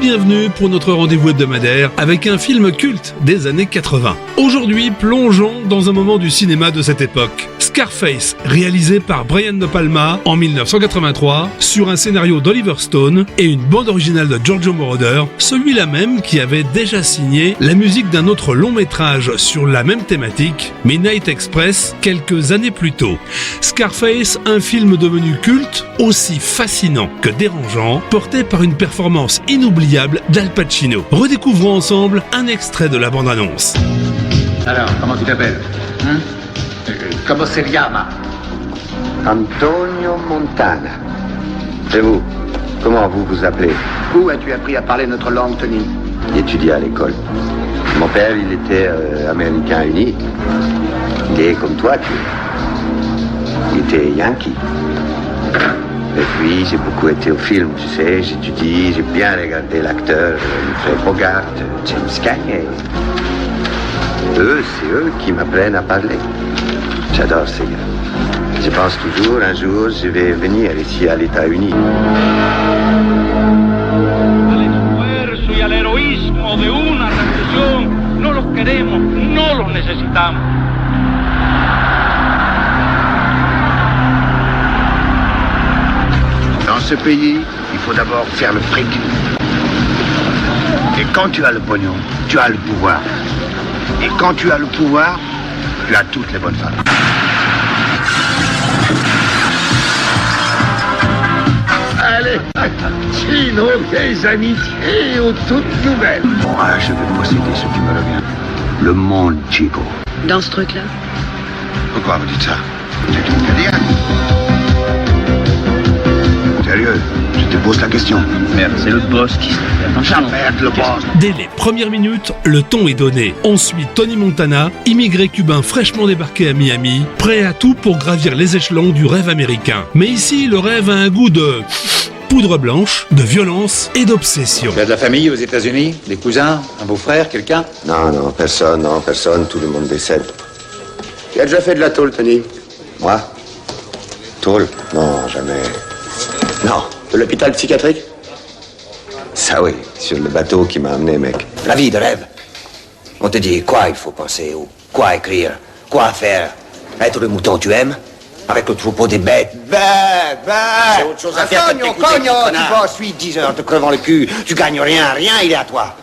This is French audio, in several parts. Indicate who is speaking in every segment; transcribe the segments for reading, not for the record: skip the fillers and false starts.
Speaker 1: bienvenue pour notre rendez-vous hebdomadaire avec un film culte des années 80. Aujourd'hui, plongeons dans un moment du cinéma de cette époque. Scarface, réalisé par Brian De Palma en 1983 sur un scénario d'Oliver Stone et une bande originale de Giorgio Moroder, celui-là même qui avait déjà signé la musique d'un autre long métrage sur la même thématique, Midnight Express, quelques années plus tôt. Scarface, un film devenu culte, aussi fascinant que dérangeant, porté par une performance inoubliable d'Al Pacino. Redécouvrons ensemble un extrait de la bande-annonce.
Speaker 2: Alors, comment tu t'appelles Comment se llama
Speaker 3: Antonio Montana. Et vous, comment vous vous appelez?
Speaker 2: Où as-tu appris à parler notre langue, Tony?
Speaker 3: J'étudiais à l'école. Mon père, il était américain uni. Il est comme toi, il était yankee. Et puis, j'ai beaucoup été au film, tu sais. J'étudie, j'ai bien regardé l'acteur Humphrey Bogart, James Cagney. C'est eux qui m'apprennent à parler. J'adore ces gars. Je pense toujours, un jour, je vais venir ici à l'État-Uni.
Speaker 4: Al esfuerzo y al heroísmo de una revolución, no los queremos, no los necesitamos.
Speaker 2: Dans ce pays, il faut d'abord faire le fric. Et quand tu as le pognon, tu as le pouvoir. Et quand tu as le pouvoir, tu as toutes les bonnes femmes. Allez, Chino, vieilles amitiés ou toutes nouvelles. Moi, je vais posséder ce qui me revient. Le monde, Chico.
Speaker 5: Dans ce truc-là?
Speaker 2: Pourquoi vous dites ça? C'est une carrière. Sérieux, je te pose la question.
Speaker 4: Merde, c'est le boss qui se fait attention.
Speaker 2: Merde, le boss.
Speaker 1: Dès les premières minutes, le ton est donné. On suit Tony Montana, immigré cubain fraîchement débarqué à Miami, prêt à tout pour gravir les échelons du rêve américain. Mais ici, le rêve a un goût de poudre blanche, de violence et d'obsession.
Speaker 6: Tu as de la famille aux États-Unis? Des cousins? Un beau-frère? Quelqu'un?
Speaker 3: Non, personne, tout le monde décède.
Speaker 2: Tu as déjà fait de la tôle, Tony?
Speaker 3: Moi? Tôle? Non, jamais. Non.
Speaker 2: De l'hôpital psychiatrique?
Speaker 3: Ça oui, sur le bateau qui m'a amené, mec.
Speaker 7: La vie de rêve. On te dit quoi il faut penser, ou quoi écrire, quoi faire. Être le mouton tu aimes, avec le troupeau des bêtes. C'est autre chose à faire que de t'écouter,
Speaker 2: Cogno,
Speaker 7: tu bosses 8-10 heures te crevant le cul, tu gagnes rien, il est à toi.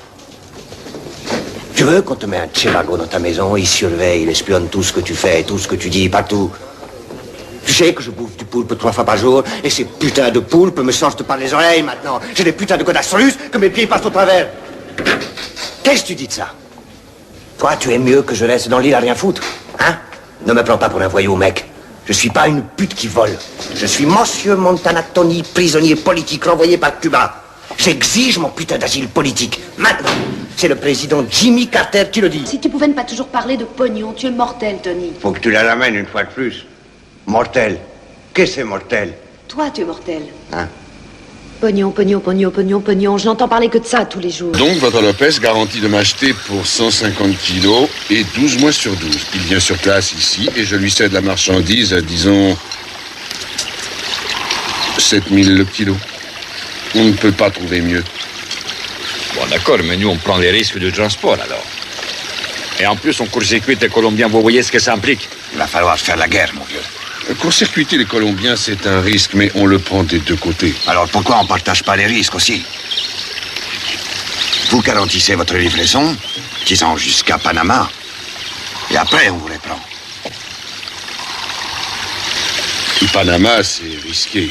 Speaker 7: Tu veux qu'on te mette un chivago dans ta maison, il surveille, il espionne tout ce que tu fais, tout ce que tu dis, partout. Tu sais que je bouffe du poulpe 3 fois par jour, et ces putains de poulpes me sortent par les oreilles maintenant. J'ai des putains de godasses russes que mes pieds passent au travers. Qu'est-ce que tu dis de ça? Toi, tu es mieux que je reste dans l'île à rien foutre, hein? Ne me prends pas pour un voyou, mec. Je suis pas une pute qui vole. Je suis Monsieur Montana Tony, prisonnier politique renvoyé par Cuba. J'exige mon putain d'asile politique, maintenant. C'est le président Jimmy Carter qui le dit.
Speaker 5: Si tu pouvais ne pas toujours parler de pognon, tu es mortel, Tony.
Speaker 2: Faut que tu la ramènes une fois de plus. Mortel. Qu'est-ce que c'est mortel?
Speaker 5: Toi, tu es mortel.
Speaker 2: Hein?
Speaker 5: Pognon, pognon, pognon, pognon, pognon. Je n'entends parler que de ça tous les jours.
Speaker 8: Donc, votre Lopez garantit de m'acheter pour 150 kilos et 12 mois sur 12. Il vient sur place ici et je lui cède la marchandise à, disons, 7000 le kilo. On ne peut pas trouver mieux.
Speaker 6: Bon, d'accord, mais nous, on prend les risques de transport, alors. Et en plus, on court-circuite les Colombiens. Vous voyez ce que ça implique?
Speaker 2: Il va falloir faire la guerre, mon vieux.
Speaker 8: Court-circuiter les Colombiens, c'est un risque, mais on le prend des deux côtés.
Speaker 2: Alors pourquoi on partage pas les risques aussi? Vous garantissez votre livraison, disons jusqu'à Panama, et après on vous les prend.
Speaker 8: Panama, c'est risqué.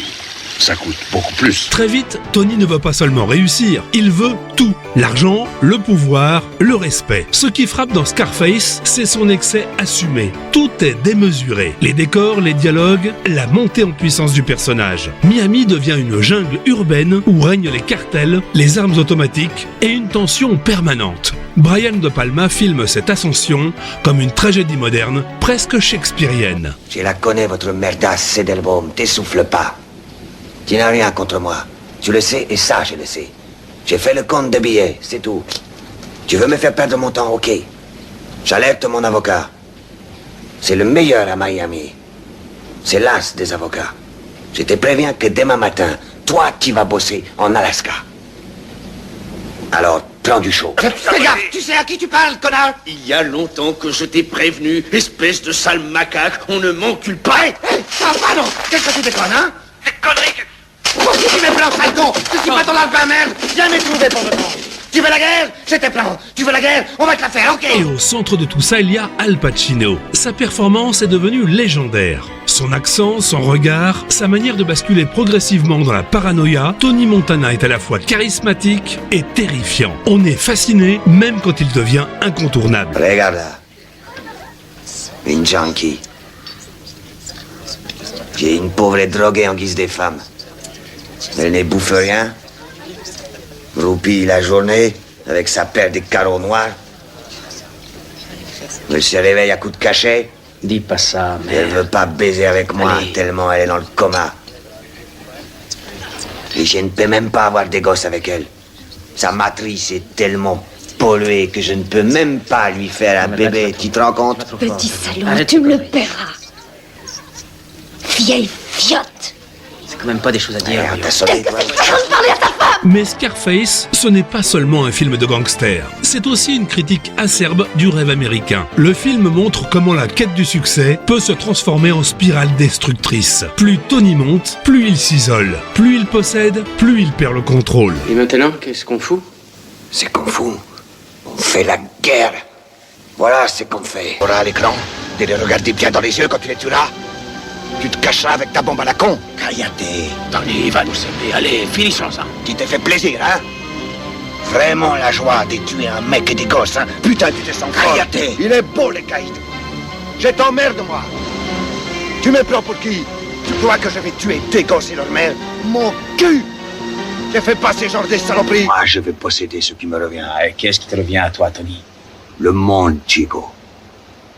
Speaker 8: Ça coûte beaucoup plus.
Speaker 1: Très vite, Tony ne veut pas seulement réussir, il veut tout. L'argent, le pouvoir, le respect. Ce qui frappe dans Scarface, c'est son excès assumé. Tout est démesuré. Les décors, les dialogues, la montée en puissance du personnage. Miami devient une jungle urbaine où règnent les cartels, les armes automatiques et une tension permanente. Brian De Palma filme cette ascension comme une tragédie moderne, presque shakespearienne.
Speaker 7: Je la connais, votre merdasse, Sedelbaum, t'essouffle pas. Tu n'as rien contre moi. Tu le sais et ça, je le sais. J'ai fait le compte de billets, c'est tout. Tu veux me faire perdre mon temps, ok. J'alerte mon avocat. C'est le meilleur à Miami. C'est l'as des avocats. Je te préviens que demain matin, toi, tu vas bosser en Alaska. Alors, prends du chaud. Fais gaffe, tu sais à qui tu parles, connard?
Speaker 9: Il y a longtemps que je t'ai prévenu, espèce de sale macaque, on ne m'encule pas.
Speaker 7: Hé, pardon, qu'est-ce que tu déconnes, hein?
Speaker 9: Des conneries que...
Speaker 7: Pourquoi tu m'éplanches, sale con? Je suis pas ton alpha, merde. Jamais trouvé pour le temps. Tu veux la guerre? Je te prends. Tu veux la guerre? On va te la faire, ok?
Speaker 1: Et au centre de tout ça, il y a Al Pacino. Sa performance est devenue légendaire. Son accent, son regard, sa manière de basculer progressivement dans la paranoïa, Tony Montana est à la fois charismatique et terrifiant. On est fasciné même quand il devient incontournable.
Speaker 7: Regarde là. Une junkie. J'ai une pauvre droguée en guise des femmes. Elle ne bouffe rien. Roupille la journée avec sa paire de carreaux noirs. Elle se réveille à coups de cachet.
Speaker 10: Dis pas ça, mais...
Speaker 7: Elle veut pas baiser avec moi
Speaker 10: Allez.
Speaker 7: tellement elle est dans le coma. Et je ne peux même pas avoir des gosses avec elle. Sa matrice est tellement polluée que je ne peux même pas lui faire un bébé. Tu te rends compte?
Speaker 5: Petit salaud,
Speaker 10: Arrête,
Speaker 5: tu me le
Speaker 10: Coco.
Speaker 5: paieras. Vieille fiotte.
Speaker 10: C'est quand même pas des choses à dire.
Speaker 7: Regarde, t'as sonné, toi.
Speaker 1: Mais Scarface, ce n'est pas seulement un film de gangster, c'est aussi une critique acerbe du rêve américain. Le film montre comment la quête du succès peut se transformer en spirale destructrice. Plus Tony monte, plus il s'isole. Plus il possède, plus il perd le contrôle.
Speaker 10: Et maintenant, qu'est-ce qu'on fout?
Speaker 7: C'est qu'on fout. On fait la guerre. Voilà ce qu'on fait. Tu auras à l'écran, de les regarder bien dans les yeux quand tu les tueras. Tu te cacheras avec ta bombe à la con. Cállate.
Speaker 9: Tony va nous aider, allez, finissons ça.
Speaker 7: Tu t'es fait plaisir, hein? Vraiment la joie de tuer un mec et des gosses, hein? Putain, tu te sens fort.
Speaker 2: Cállate.
Speaker 7: Il est beau, le caïd.
Speaker 2: Je t'emmerde, moi. Tu me prends pour qui? Tu crois que je vais tuer tes gosses et leur mère? Mon cul! Je fais pas ce genre de saloperies.
Speaker 7: Moi, je vais posséder ce qui me revient.
Speaker 10: Qu'est-ce qui te revient à toi, Tony?
Speaker 7: Le monde, Chico.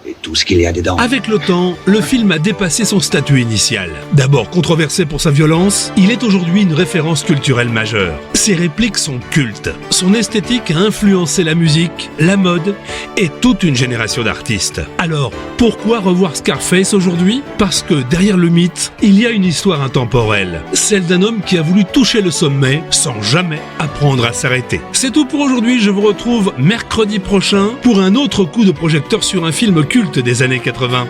Speaker 7: Et tout ce qu'il y a dedans.
Speaker 1: Avec le temps, le film a dépassé son statut initial. D'abord controversé pour sa violence, il est aujourd'hui une référence culturelle majeure. Ses répliques sont cultes. Son esthétique a influencé la musique, la mode et toute une génération d'artistes. Alors, pourquoi revoir Scarface aujourd'hui? Parce que derrière le mythe, il y a une histoire intemporelle. Celle d'un homme qui a voulu toucher le sommet sans jamais apprendre à s'arrêter. C'est tout pour aujourd'hui, je vous retrouve mercredi prochain pour un autre coup de projecteur sur un film culte des années 80.